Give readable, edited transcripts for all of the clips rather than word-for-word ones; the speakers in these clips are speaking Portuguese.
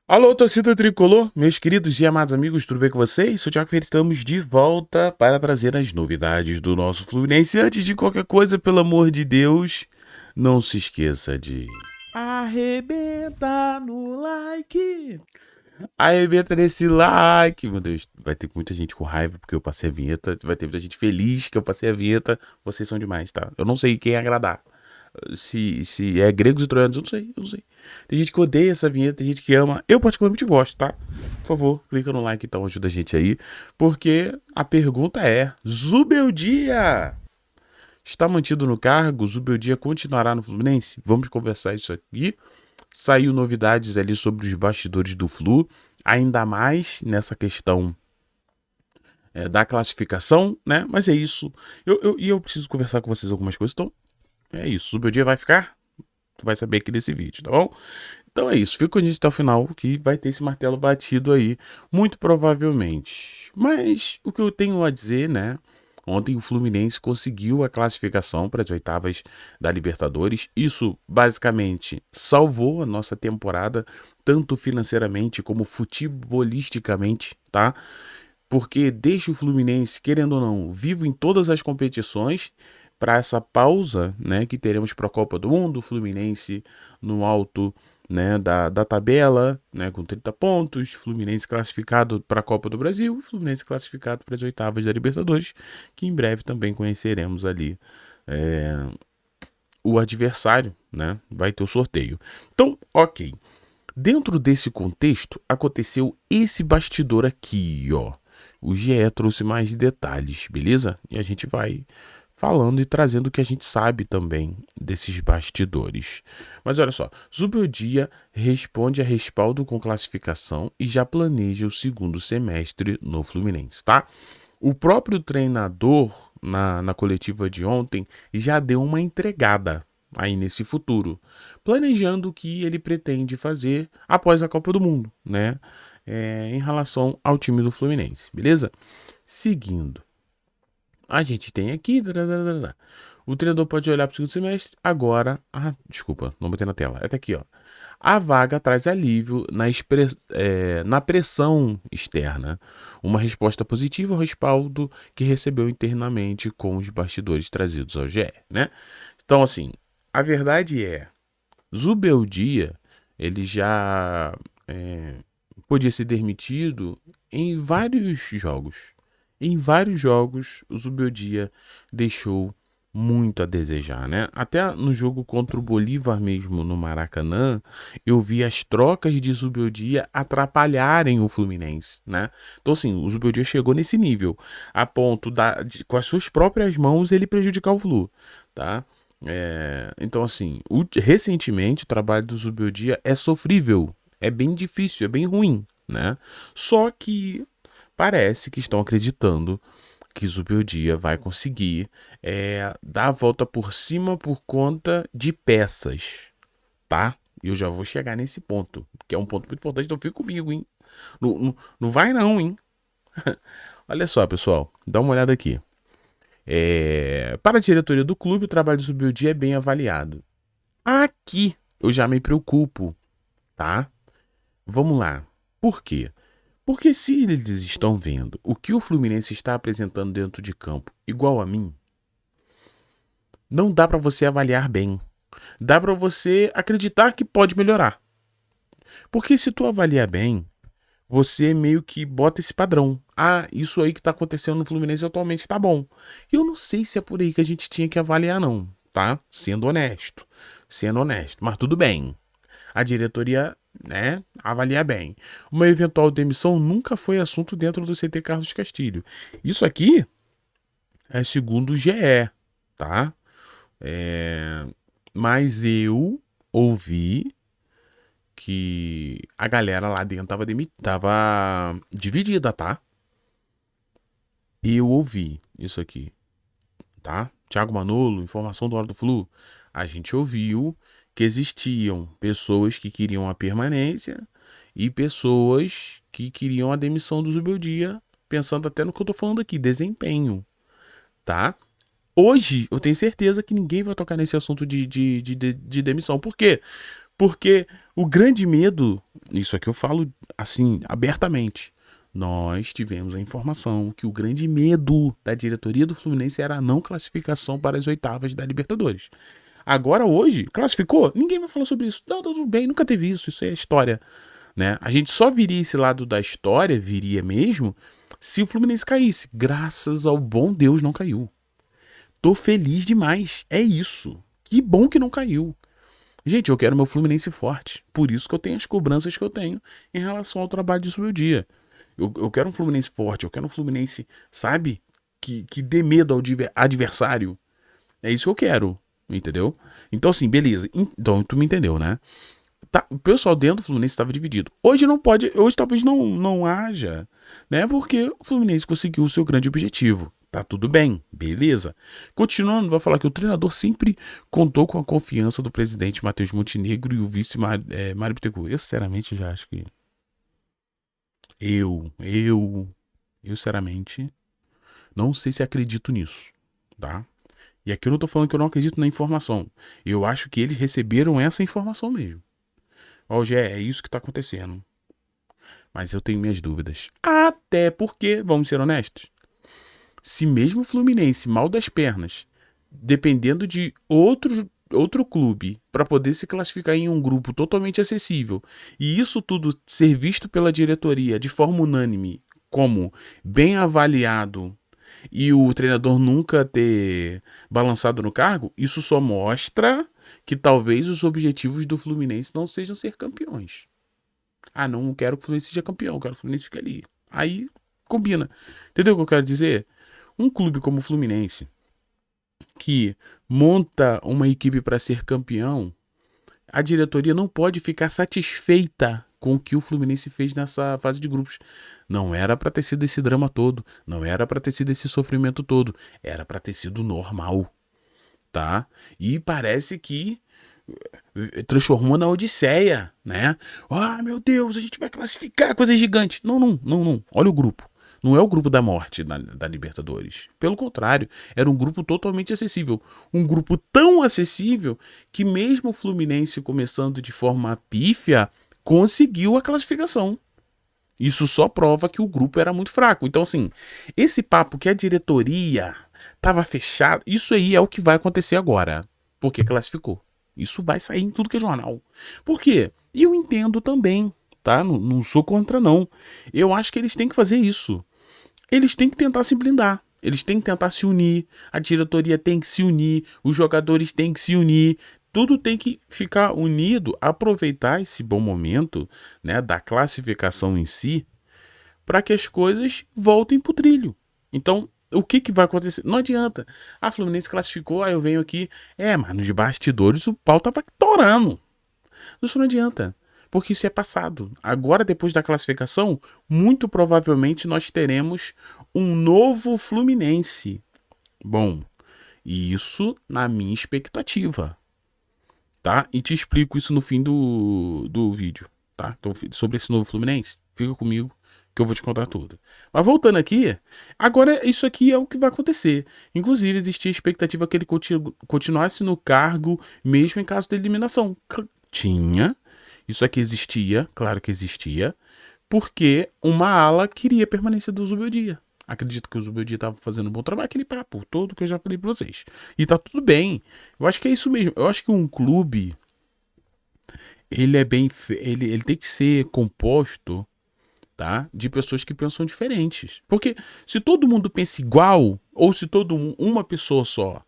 Alô, torcida tricolor, meus queridos e amados amigos, tudo bem com vocês? Sou o Thiago Ferreira, estamos de volta para trazer as novidades do nosso Fluminense. Antes de qualquer coisa, pelo amor de Deus, não se esqueça de arrebenta no like. Arrebenta nesse like. Meu Deus, vai ter muita gente com raiva porque eu passei a vinheta. Vai ter muita gente feliz que eu passei a vinheta. Vocês são demais, tá? Eu não sei quem agradar. Se é gregos e troianos, eu não sei. Tem gente que odeia essa vinheta, tem gente que ama. Eu particularmente gosto, tá? Por favor, clica no like então, ajuda a gente aí. Porque a pergunta é: Zubeldia está mantido no cargo? Zubeldia continuará no Fluminense? Vamos conversar isso aqui. Saiu novidades ali sobre os bastidores do Flu, ainda mais nessa questão da classificação, né? Mas é isso. Eu preciso conversar com vocês algumas coisas, então é isso. O meu dia vai ficar? Tu vai saber aqui nesse vídeo, tá bom? Então é isso. Fica com a gente até o final que vai ter esse martelo batido aí, muito provavelmente. Mas o que eu tenho a dizer, né? Ontem o Fluminense conseguiu a classificação para as oitavas da Libertadores. Isso basicamente salvou a nossa temporada, tanto financeiramente como futebolisticamente, tá? Porque deixa o Fluminense, querendo ou não, vivo em todas as competições para essa pausa, né, que teremos para a Copa do Mundo, o Fluminense no alto, né, da tabela, né, com 30 pontos, Fluminense classificado para a Copa do Brasil, Fluminense classificado para as oitavas da Libertadores, que em breve também conheceremos ali o adversário, né, vai ter o sorteio. Então, ok. Dentro desse contexto, aconteceu esse bastidor aqui, ó. O GE trouxe mais detalhes, beleza? E a gente vai falando e trazendo o que a gente sabe também desses bastidores. Mas olha só, Zubeldia responde a respaldo com classificação e já planeja o segundo semestre no Fluminense, tá? O próprio treinador, na coletiva de ontem, já deu uma entregada aí nesse futuro, planejando o que ele pretende fazer após a Copa do Mundo, né? Em relação ao time do Fluminense, beleza? Seguindo, a gente tem aqui. O treinador pode olhar para o segundo semestre. Agora. Ah, desculpa, não botei na tela. Até aqui, ó. A vaga traz alívio na pressão externa. Uma resposta positiva ao respaldo que recebeu internamente com os bastidores trazidos ao GE, né? Então, assim, a verdade é, Zubeldia, ele já podia ser demitido em vários jogos. Em vários jogos, o Zubeldia deixou muito a desejar, né? Até no jogo contra o Bolívar mesmo, no Maracanã, eu vi as trocas de Zubeldia atrapalharem o Fluminense, né? Então, assim, o Zubeldia chegou nesse nível, a ponto com as suas próprias mãos, ele prejudicar o Flu, tá? Então, assim, recentemente o trabalho do Zubeldia é sofrível, é bem difícil, é bem ruim, né? Só que parece que estão acreditando que Zubeldia vai conseguir dar a volta por cima por conta de peças, tá? E eu já vou chegar nesse ponto, que é um ponto muito importante, então fica comigo, hein? Não vai não, hein? Olha só, pessoal, dá uma olhada aqui. Para a diretoria do clube, o trabalho de Zubeldia é bem avaliado. Aqui eu já me preocupo, tá? Vamos lá. Por quê? Porque se eles estão vendo o que o Fluminense está apresentando dentro de campo igual a mim, não dá para você avaliar bem. Dá para você acreditar que pode melhorar. Porque se tu avaliar bem, você meio que bota esse padrão. Ah, isso aí que tá acontecendo no Fluminense atualmente tá bom. Eu não sei se é por aí que a gente tinha que avaliar não, tá? Sendo honesto. Sendo honesto, mas tudo bem. A diretoria, né, avalia bem. Uma eventual demissão nunca foi assunto dentro do CT Carlos Castilho. Isso aqui é segundo o GE, tá? Mas eu ouvi que a galera lá dentro tava dividida, tá? Eu ouvi isso aqui, tá? Thiago Manolo, informação do Hora do Flu. A gente ouviu que existiam pessoas que queriam a permanência e pessoas que queriam a demissão do Zubeldia, pensando até no que eu tô falando aqui, desempenho, tá? Hoje, eu tenho certeza que ninguém vai tocar nesse assunto de demissão. Por quê? Porque o grande medo, isso aqui eu falo assim, abertamente. Nós tivemos a informação que o grande medo da diretoria do Fluminense era a não classificação para as oitavas da Libertadores. Agora, hoje, classificou? Ninguém vai falar sobre isso. Não, tá tudo bem, nunca teve isso é história. Né? A gente só viria esse lado da história, viria mesmo, se o Fluminense caísse. Graças ao bom Deus não caiu. Tô feliz demais. É isso. Que bom que não caiu. Gente, eu quero meu Fluminense forte. Por isso que eu tenho as cobranças que eu tenho em relação ao trabalho de meu dia. Eu quero um Fluminense forte. Eu quero um Fluminense, sabe? Que dê medo ao adversário. É isso que eu quero. Entendeu? Então, assim, beleza. Então, tu me entendeu, né? Tá, o pessoal dentro do Fluminense estava dividido. Hoje não pode. Hoje talvez não haja. Né? Porque o Fluminense conseguiu o seu grande objetivo. Tá tudo bem, beleza. Continuando, vai falar que o treinador sempre contou com a confiança do presidente Matheus Montenegro e o vice Mário Bittencourt. Eu, sinceramente, já acho que. Eu, sinceramente, não sei se acredito nisso, tá? E aqui eu não tô falando que eu não acredito na informação. Eu acho que eles receberam essa informação mesmo. Ó, Gé, é isso que tá acontecendo. Mas eu tenho minhas dúvidas. Até porque, vamos ser honestos, se mesmo o Fluminense mal das pernas, dependendo de outro clube para poder se classificar em um grupo totalmente acessível, e isso tudo ser visto pela diretoria de forma unânime como bem avaliado e o treinador nunca ter balançado no cargo, isso só mostra que talvez os objetivos do Fluminense não sejam ser campeões. Ah, não quero que o Fluminense seja campeão, quero que o Fluminense fique ali. Aí combina. Entendeu o que eu quero dizer? Um clube como o Fluminense, que monta uma equipe para ser campeão, a diretoria não pode ficar satisfeita com o que o Fluminense fez nessa fase de grupos. Não era para ter sido esse drama todo, não era para ter sido esse sofrimento todo, era para ter sido normal, tá? E parece que transformou na Odisseia, né? Ah, meu Deus, a gente vai classificar, coisa gigante. Não. Olha o grupo. Não é o grupo da morte da Libertadores. Pelo contrário, era um grupo totalmente acessível. Um grupo tão acessível que mesmo o Fluminense começando de forma pífia, conseguiu a classificação. Isso só prova que o grupo era muito fraco. Então, assim, esse papo que a diretoria estava fechada, isso aí é o que vai acontecer agora. Porque classificou. Isso vai sair em tudo que é jornal. Por quê? E eu entendo também, tá? Não sou contra, não. Eu acho que eles têm que fazer isso. Eles têm que tentar se blindar. Eles têm que tentar se unir. A diretoria tem que se unir. Os jogadores têm que se unir. Tudo tem que ficar unido, aproveitar esse bom momento, né, da classificação em si, para que as coisas voltem pro trilho. Então, o que vai acontecer? Não adianta. A Fluminense classificou, aí eu venho aqui. Mas nos bastidores o pau tava torando. Isso não adianta. Porque isso é passado. Agora, depois da classificação, muito provavelmente nós teremos um novo Fluminense. Bom, isso na minha expectativa. Tá? E te explico isso no fim do vídeo. Tá? Então, sobre esse novo Fluminense, fica comigo que eu vou te contar tudo. Mas voltando aqui, agora isso aqui é o que vai acontecer. Inclusive, existia a expectativa que ele continuasse no cargo, mesmo em caso de eliminação. Tinha. Isso aqui existia, claro que existia, porque uma ala queria permanência do Zubeldia. Acredito que o Zubeldia estava fazendo um bom trabalho, aquele papo todo que eu já falei pra vocês. E tá tudo bem. Eu acho que é isso mesmo. Eu acho que um clube, ele é bem, ele tem que ser composto, tá, de pessoas que pensam diferentes. Porque se todo mundo pensa igual, ou se uma pessoa só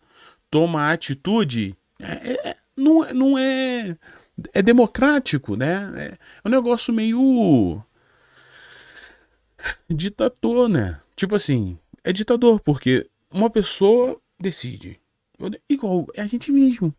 toma a atitude, não é, é democrático, né? É um negócio meio ditador, né? Tipo assim, é ditador porque uma pessoa decide. Igual é a gente mesmo.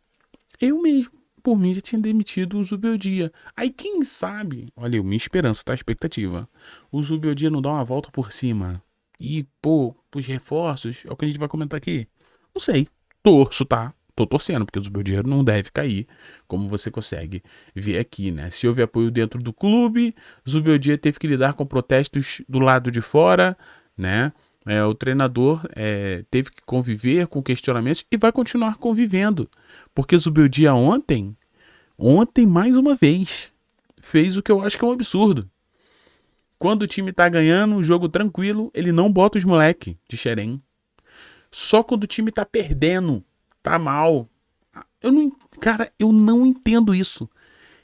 Eu mesmo, por mim, já tinha demitido o Zubeldia. Aí quem sabe, olha, minha esperança, tá? A expectativa. O Zubeldia não dá uma volta por cima. E, pô, os reforços, é o que a gente vai comentar aqui. Não sei. Torço, tá? Tô torcendo, porque o Zubeldia não deve cair, como você consegue ver aqui, né? Se houve apoio dentro do clube, o Zubeldia teve que lidar com protestos do lado de fora, né? O treinador teve que conviver com questionamentos e vai continuar convivendo. Porque Zubeldia ontem mais uma vez, fez o que eu acho que é um absurdo. Quando o time tá ganhando, um jogo tranquilo, ele não bota os moleque de Xerém. Só quando o time tá perdendo, tá mal. Eu não entendo isso.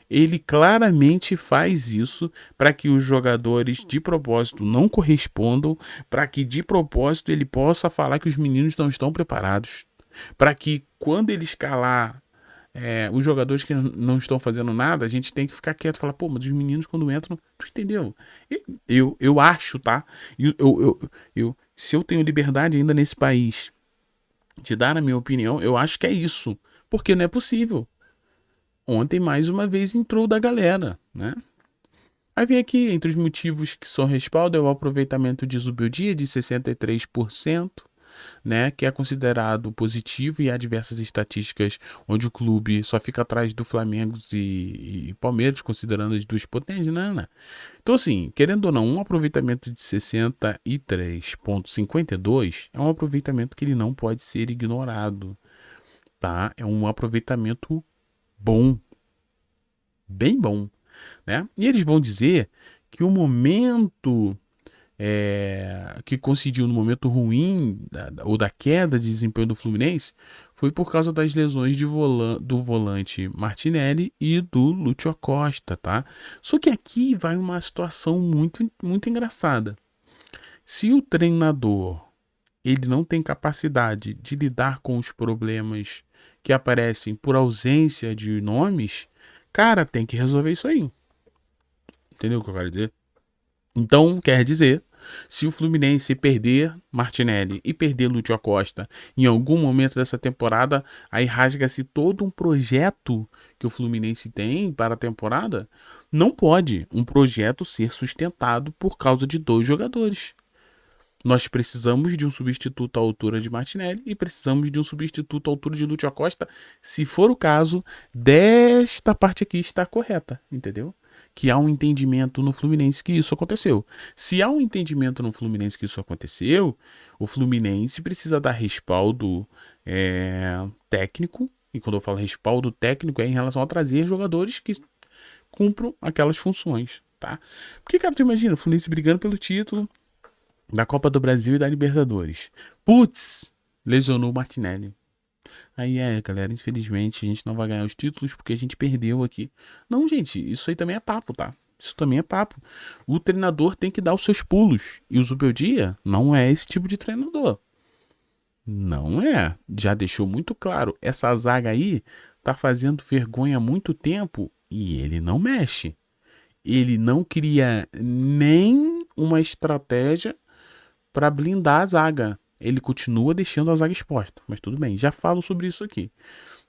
Ele claramente faz isso para que os jogadores de propósito não correspondam, para que de propósito ele possa falar que os meninos não estão preparados, para que quando ele escalar os jogadores que não estão fazendo nada, a gente tem que ficar quieto e falar, pô, mas os meninos quando entram, tu entendeu? Eu acho, tá? Se eu tenho liberdade ainda nesse país de dar a minha opinião, eu acho que é isso, porque não é possível. Ontem, mais uma vez, entrou da galera, né? Aí vem aqui, entre os motivos que são respaldo, é o aproveitamento de Zubeldia de 63%, né? Que é considerado positivo, e há diversas estatísticas onde o clube só fica atrás do Flamengo e Palmeiras, considerando as duas potências, né? Então, assim, querendo ou não, um aproveitamento de 63,52 é um aproveitamento que ele não pode ser ignorado, tá? É um aproveitamento bom, bem bom, né? E eles vão dizer que o momento que coincidiu no momento ruim ou da queda de desempenho do Fluminense foi por causa das lesões do volante Martinelli e do Lúcio Costa, tá? Só que aqui vai uma situação muito, muito engraçada. Se o treinador ele não tem capacidade de lidar com os problemas que aparecem por ausência de nomes, cara, tem que resolver isso aí. Entendeu o que eu quero dizer? Então, quer dizer, se o Fluminense perder Martinelli e perder Lúcio Costa em algum momento dessa temporada, aí rasga-se todo um projeto que o Fluminense tem para a temporada. Não pode um projeto ser sustentado por causa de dois jogadores. Nós precisamos de um substituto à altura de Martinelli e precisamos de um substituto à altura de Lúcio Costa, se for o caso desta parte aqui está correta, entendeu? Que há um entendimento no Fluminense que isso aconteceu. Se há um entendimento no Fluminense que isso aconteceu, o Fluminense precisa dar respaldo técnico, e quando eu falo respaldo técnico é em relação a trazer jogadores que cumpram aquelas funções, tá? Porque, cara, tu imagina, o Fluminense brigando pelo título da Copa do Brasil e da Libertadores. Putz, lesionou o Martinelli. Aí galera, infelizmente a gente não vai ganhar os títulos porque a gente perdeu aqui. Não, gente, isso aí também é papo, tá? Isso também é papo. O treinador tem que dar os seus pulos. E o Zubeldia não é esse tipo de treinador. Não é. Já deixou muito claro. Essa zaga aí tá fazendo vergonha há muito tempo e ele não mexe. Ele não cria nem uma estratégia para blindar a zaga. Ele continua deixando a zaga exposta. Mas tudo bem, já falo sobre isso aqui.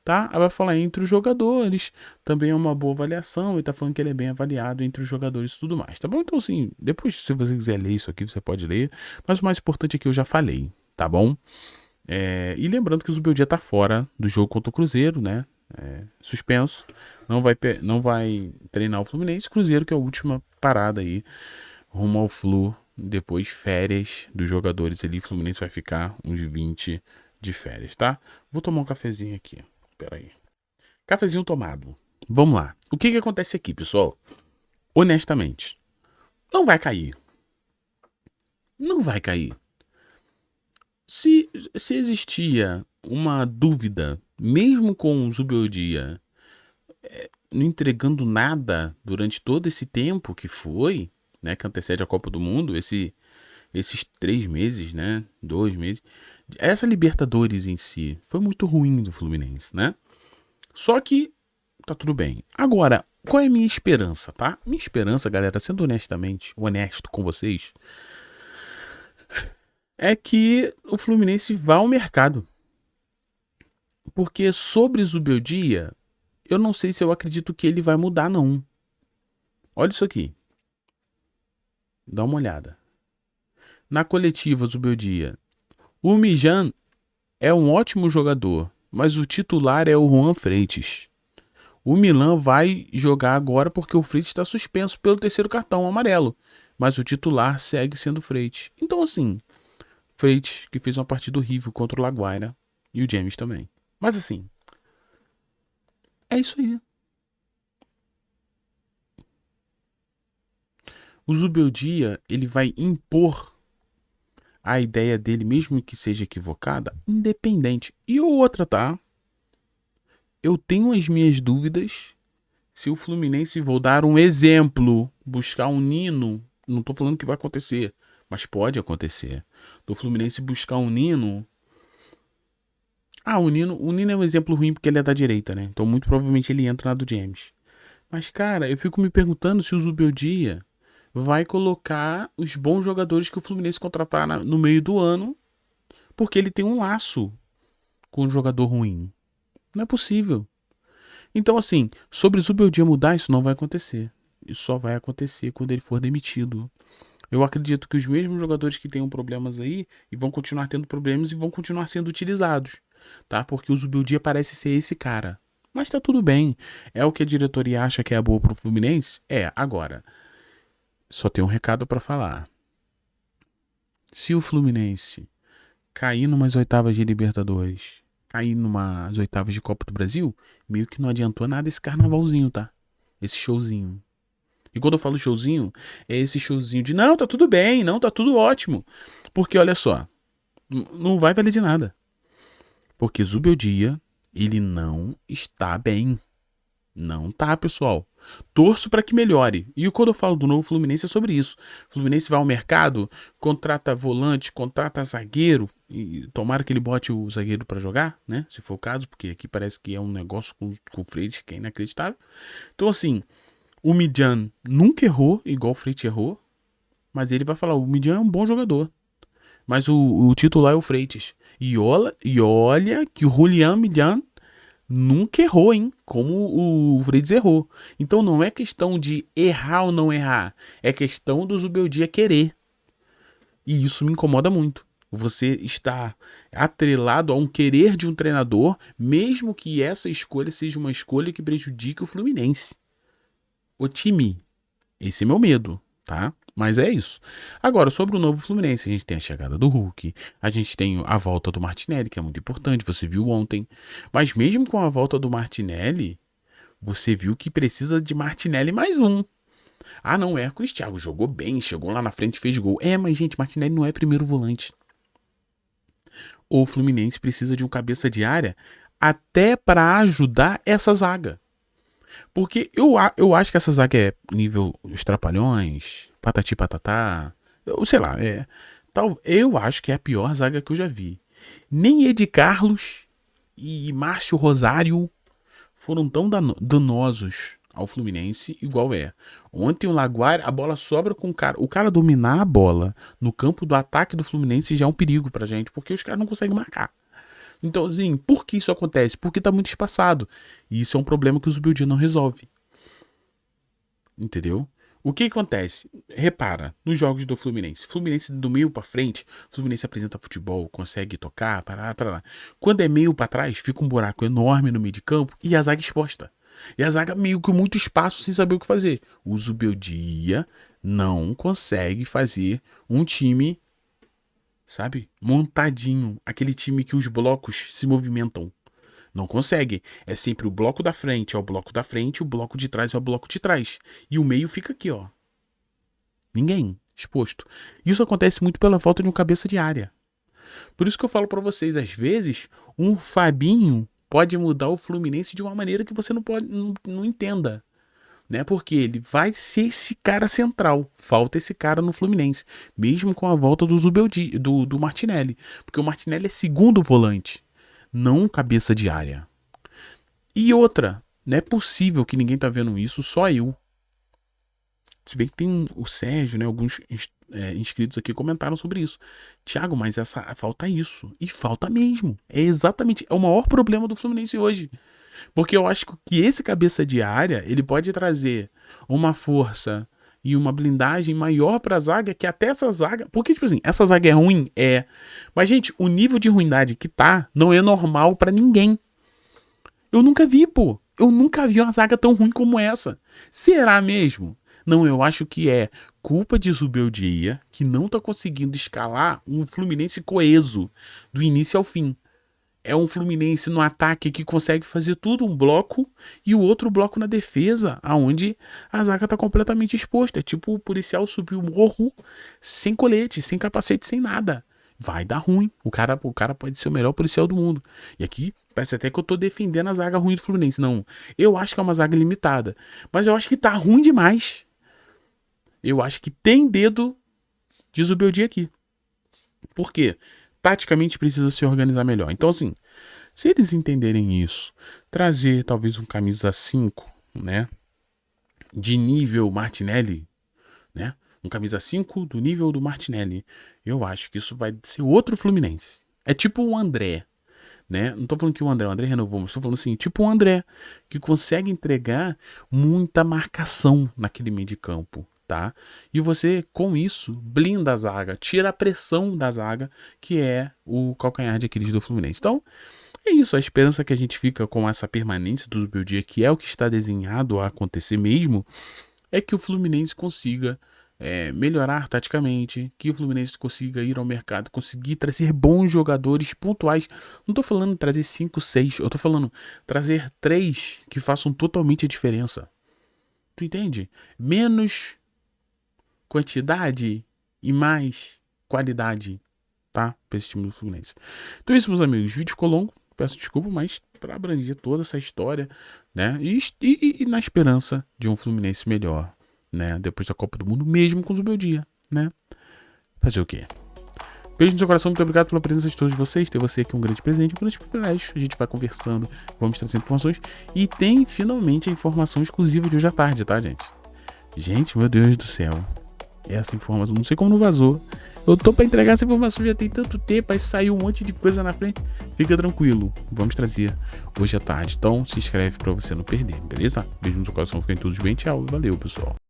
Tá? Aí vai falar entre os jogadores. Também é uma boa avaliação. E tá falando que ele é bem avaliado entre os jogadores e tudo mais. Tá bom? Então, assim, depois, se você quiser ler isso aqui, você pode ler. Mas o mais importante é que eu já falei. Tá bom? E lembrando que o Zubeldia tá fora do jogo contra o Cruzeiro, né? Suspenso. Não vai treinar o Fluminense. Cruzeiro, que é a última parada aí rumo ao Flu. Depois férias dos jogadores ali. O Fluminense vai ficar uns 20 de férias, tá? Vou tomar um cafezinho aqui. Pera aí. Cafezinho tomado. Vamos lá. O que acontece aqui, pessoal? Honestamente, não vai cair. Não vai cair. Se existia uma dúvida, mesmo com o Zubeldia não entregando nada durante todo esse tempo que foi, né, que antecede a Copa do Mundo, esses 3 meses, né, 2 meses, essa Libertadores em si foi muito ruim do Fluminense, né? Só que tá tudo bem. Agora, qual é a minha esperança, tá? Minha esperança, galera, sendo honesto com vocês, é que o Fluminense vá ao mercado. Porque sobre Zubeldia, eu não sei se eu acredito que ele vai mudar, não. Olha isso aqui. Dá uma olhada. Na coletiva Zubeldia, o Mijan é um ótimo jogador, mas o titular é o Juan Freitas. O Milan vai jogar agora porque o Freitas está suspenso pelo 3º cartão amarelo, mas o titular segue sendo Freitas. Então, assim, Freitas, que fez uma partida horrível contra o Laguaira. E o James também. Mas assim, é isso aí. O Zubeldia, ele vai impor a ideia dele, mesmo que seja equivocada, independente. E outra, tá? Eu tenho as minhas dúvidas se o Fluminense, vou dar um exemplo, buscar um Nino, não tô falando que vai acontecer, mas pode acontecer. Do Fluminense buscar um Nino. O Nino é um exemplo ruim porque ele é da direita, né? Então muito provavelmente ele entra na do James. Mas, cara, eu fico me perguntando se o Zubeldia vai colocar os bons jogadores que o Fluminense contratar no meio do ano, porque ele tem um laço com um jogador ruim. Não é possível. Então, assim, sobre o Zubeldia mudar, isso não vai acontecer. Isso só vai acontecer quando ele for demitido. Eu acredito que os mesmos jogadores que tenham problemas aí e vão continuar tendo problemas e vão continuar sendo utilizados, tá? Porque o Zubeldia parece ser esse cara. Mas tá tudo bem. É o que a diretoria acha que é boa pro Fluminense? É, agora. Só tem um recado pra falar. Se o Fluminense cair numas oitavas de Libertadores, cair numas oitavas de Copa do Brasil, meio que não adiantou nada esse carnavalzinho, tá? Esse showzinho. E quando eu falo showzinho, é esse showzinho de não, tá tudo bem, não, tá tudo ótimo. Porque olha só, não vai valer de nada. Porque Zubeldia, ele não está bem. Não tá, pessoal. Torço para que melhore. E quando eu falo do novo Fluminense é sobre isso. O Fluminense vai ao mercado, contrata volante, contrata zagueiro. E tomara que ele bote o zagueiro para jogar, né? Se for o caso, porque aqui parece que é um negócio com o Freitas que é inacreditável. Então, assim, o Midjan nunca errou igual o Freitas errou. Mas ele vai falar: o Midjan é um bom jogador. Mas o titular é o Freitas. E olha que o Julián Midjan nunca errou, hein? Como o Freitas errou. Então não é questão de errar ou não errar. É questão do Zubeldia querer. E isso me incomoda muito. Você está atrelado a um querer de um treinador, mesmo que essa escolha seja uma escolha que prejudique o Fluminense. O time. Esse é meu medo, tá? Mas é isso. Agora, sobre o novo Fluminense, a gente tem a chegada do Hulk, a gente tem a volta do Martinelli, que é muito importante, você viu ontem. Mas mesmo com a volta do Martinelli, você viu que precisa de Martinelli mais um. Ah, não, Hércules Thiago jogou bem, chegou lá na frente e fez gol. É, mas gente, Martinelli não é primeiro volante. O Fluminense precisa de um cabeça de área até para ajudar essa zaga. Porque eu acho que essa zaga é nível Os Trapalhões, Patati Patatá, eu sei lá, eu acho que é a pior zaga que eu já vi. Nem Ed Carlos e Márcio Rosário foram tão danosos ao Fluminense igual é. Ontem o Laguaira, a bola sobra com o cara dominar a bola no campo do ataque do Fluminense já é um perigo pra gente, porque os caras não conseguem marcar. Então, assim, por que isso acontece? Porque tá muito espaçado. E isso é um problema que o Zubeldia não resolve. Entendeu? O que acontece? Repara, nos jogos do Fluminense. Fluminense do meio pra frente, Fluminense apresenta futebol, consegue tocar, pará. Quando é meio pra trás, fica um buraco enorme no meio de campo e a zaga exposta. E a zaga meio com muito espaço sem saber o que fazer. O Zubeldia não consegue fazer um time, sabe, montadinho. Aquele time que os blocos se movimentam. Não consegue. É sempre o bloco da frente é o bloco da frente, o bloco de trás é o bloco de trás. E o meio fica aqui, ó. Ninguém exposto. Isso acontece muito pela falta de um cabeça de área. Por isso que eu falo pra vocês, às vezes, um Fabinho pode mudar o Fluminense de uma maneira que você não entenda. Né? Porque ele vai ser esse cara central. Falta esse cara no Fluminense. Mesmo com a volta do Zubeldia, do Martinelli. Porque o Martinelli é segundo volante, não cabeça de área. E outra, não é possível que ninguém tá vendo isso, só eu. Se bem que tem o Sérgio, né? Alguns inscritos aqui comentaram sobre isso. Thiago, mas falta isso. E falta mesmo. É o maior problema do Fluminense hoje. Porque eu acho que esse cabeça de área, ele pode trazer uma força e uma blindagem maior pra zaga, que até essa zaga... Porque, tipo assim, essa zaga é ruim? É. Mas, gente, o nível de ruindade que tá não é normal pra ninguém. Eu nunca vi, pô. Eu nunca vi uma zaga tão ruim como essa. Será mesmo? Não, eu acho que é culpa de Zubeldia, que não tá conseguindo escalar um Fluminense coeso do início ao fim. É um Fluminense no ataque que consegue fazer tudo, um bloco, e o outro bloco na defesa, aonde a zaga tá completamente exposta. É tipo o policial subir o morro sem colete, sem capacete, sem nada. Vai dar ruim. O cara pode ser o melhor policial do mundo. E aqui parece até que eu tô defendendo a zaga ruim do Fluminense. Não, eu acho que é uma zaga limitada. Mas eu acho que tá ruim demais. Eu acho que tem dedo de Zubeldia aqui. Por quê? Taticamente precisa se organizar melhor. Então, assim, se eles entenderem isso, trazer talvez um camisa 5, né? De nível Martinelli, né? Um camisa 5 do nível do Martinelli. Eu acho que isso vai ser outro Fluminense. É tipo o André, né? Não tô falando que o André renovou, mas tô falando assim, tipo o André, que consegue entregar muita marcação naquele meio de campo. Tá? E você, com isso, blinda a zaga, tira a pressão da zaga, que é o calcanhar de Aquiles do Fluminense. Então, é isso. A esperança que a gente fica com essa permanência do Zubeldia, que é o que está desenhado a acontecer mesmo, é que o Fluminense consiga melhorar taticamente, que o Fluminense consiga ir ao mercado, conseguir trazer bons jogadores pontuais. Não tô falando trazer 5, 6, eu tô falando trazer 3 que façam totalmente a diferença. Tu entende? Menos quantidade e mais qualidade, tá? Para esse time do Fluminense. Então é isso, meus amigos. O vídeo ficou longo, peço desculpa, mas para abranger toda essa história, né? E na esperança de um Fluminense melhor, né? Depois da Copa do Mundo, mesmo com o Zubeldia, né? Fazer o quê? Beijo no seu coração, muito obrigado pela presença de todos vocês. Ter você aqui é um grande presente, um grande privilégio. A gente vai conversando, vamos trazendo informações. E tem finalmente a informação exclusiva de hoje à tarde, tá, gente? Gente, meu Deus do céu. Essa informação, não sei como não vazou. Eu tô pra entregar essa informação já tem tanto tempo, aí saiu um monte de coisa na frente. Fica tranquilo, vamos trazer hoje à tarde. Então se inscreve pra você não perder, beleza? Beijo no seu coração, fiquem todos bem, tchau, valeu pessoal.